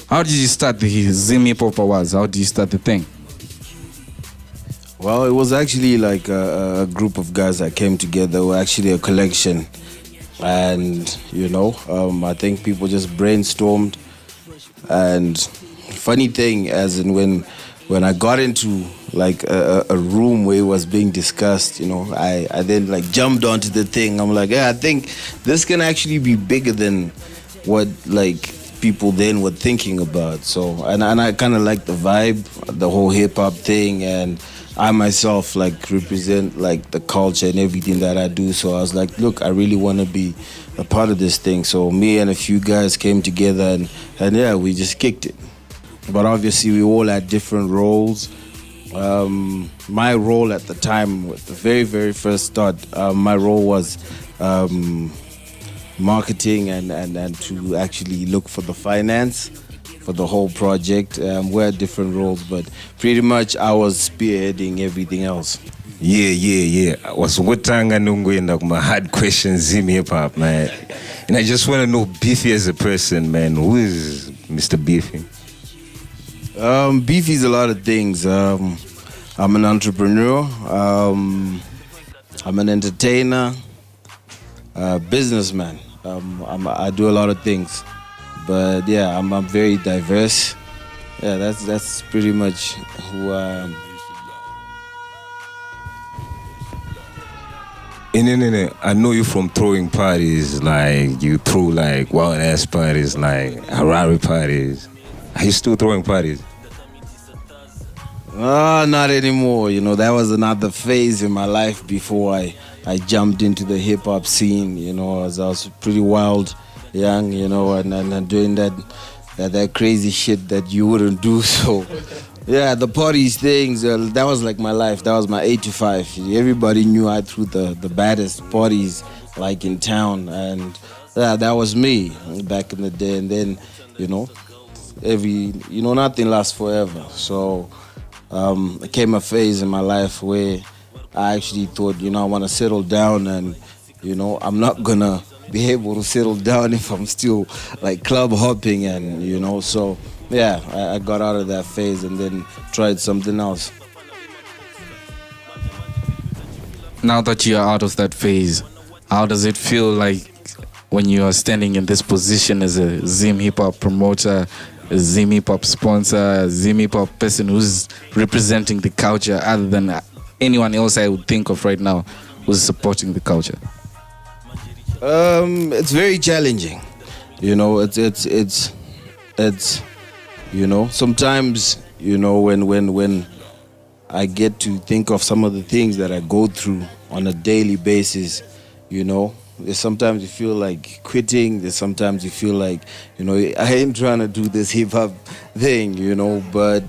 How did you start the ZIm HipHop Awards? How did you start the thing? Well, it was actually like a group of guys that came together. Were actually a collection, and I think people just brainstormed. And funny thing, as in when I got into like a room where it was being discussed, I then like jumped onto the thing. I'm like, yeah, I think this can actually be bigger than what like people then were thinking about. So and I kind of like the vibe, the whole hip hop thing, and I myself like represent like the culture and everything that I do. So I was like, look, I really want to be a part of this thing. So me and a few guys came together and yeah, we just kicked it. But obviously we all had different roles. My role at the time, with the very, very first start, my role was marketing and to actually look for the finance for the whole project. We had different roles, but pretty much I was spearheading everything else. Yeah. Wasungutanga nungwenda kuma hard questions ZIm Hip Hop, man. And I just want to know Beefy as a person, man. Who is Mr. Beefy? Beefy's a lot of things. I'm an entrepreneur. I'm an entertainer, businessman. I do a lot of things, but yeah, I'm very diverse. Yeah, that's pretty much who I am. I know you from throwing parties, like you threw like wild ass parties, like Harare parties. Are you still throwing parties? Not anymore. That was another phase in my life before I jumped into the hip hop scene. As I was pretty wild, young, and doing that crazy shit that you wouldn't do. So, yeah, the parties things, that was like my life. That was my 8 to 5. Everybody knew I threw the baddest parties like in town, and yeah, that was me back in the day. And then, nothing lasts forever. So. There came a phase in my life where I actually thought, I want to settle down, and I'm not gonna be able to settle down if I'm still like club hopping, and so yeah, I got out of that phase and then tried something else. Now that you are out of that phase, how does it feel like when you are standing in this position as a ZIm Hip Hop promoter, a ZIm Hip Hop sponsor, a ZIm Hip Hop person who's representing the culture other than anyone else I would think of right now who's supporting the culture? It's very challenging. It's sometimes, when I get to think of some of the things that I go through on a daily basis, there's sometimes you feel like quitting. There's sometimes you feel like, I ain't trying to do this hip hop thing, but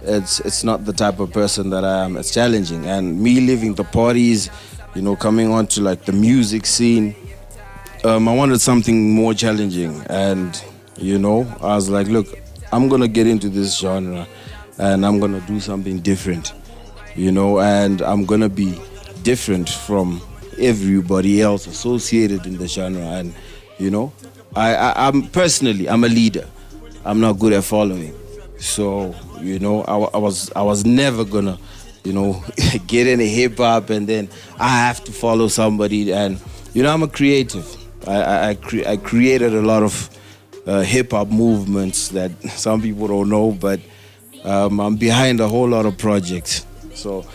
it's not the type of person that I am. It's challenging. And me leaving the parties, coming on to like the music scene, I wanted something more challenging. And, I was like, look, I'm going to get into this genre and I'm going to do something different, and I'm going to be different from everybody else associated in the genre. And I'm personally, I'm a leader. I'm not good at following. So I was never gonna get into hip hop and then I have to follow somebody. And I'm a creative. I created a lot of hip hop movements that some people don't know, but I'm behind a whole lot of projects. So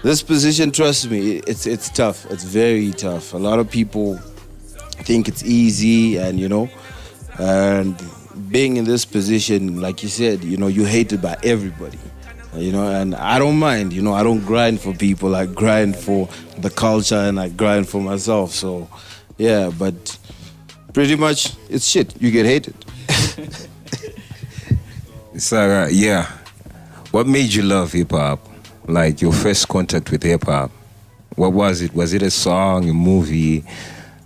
this position, trust me, it's tough. It's very tough. A lot of people think it's easy, and and being in this position, like you said, you're hated by everybody. And I don't mind. I don't grind for people. I grind for the culture and I grind for myself. So, yeah, but pretty much it's shit. You get hated. So, yeah. What made you love hip hop? Like your first contact with hip hop, what was it? Was it a song, a movie,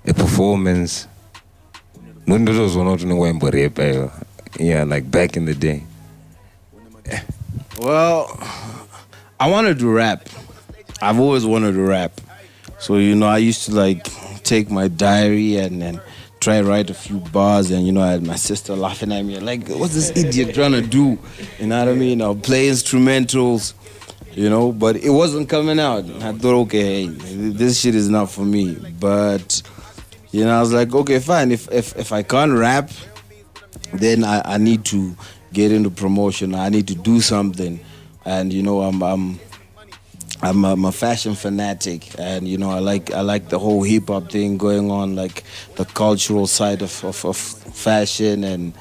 a performance? Yeah, like back in the day. Well, I wanted to rap. I've always wanted to rap. So I used to like take my diary and try to write a few bars, and I had my sister laughing at me like, what's this idiot trying to do? You know what I mean? I'll play instrumentals, but it wasn't coming out. I thought, okay, hey, this shit is not for me. But I was like, okay, fine. If I can't rap, then I need to get into promotion. I need to do something. And I'm a fashion fanatic, and I like the whole hip hop thing going on, like the cultural side of fashion, and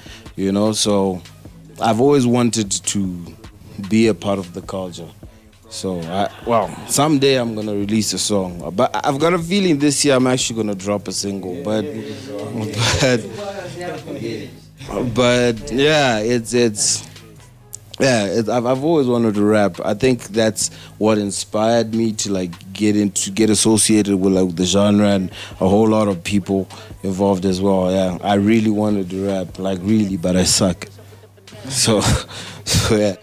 so I've always wanted to be a part of the culture. So someday I'm gonna release a song, but I've got a feeling this year I'm actually gonna drop a single. But yeah, I've always wanted to rap. I think that's what inspired me to get associated with the genre, and a whole lot of people involved as well. Yeah, I really wanted to rap, really, but I suck. So yeah.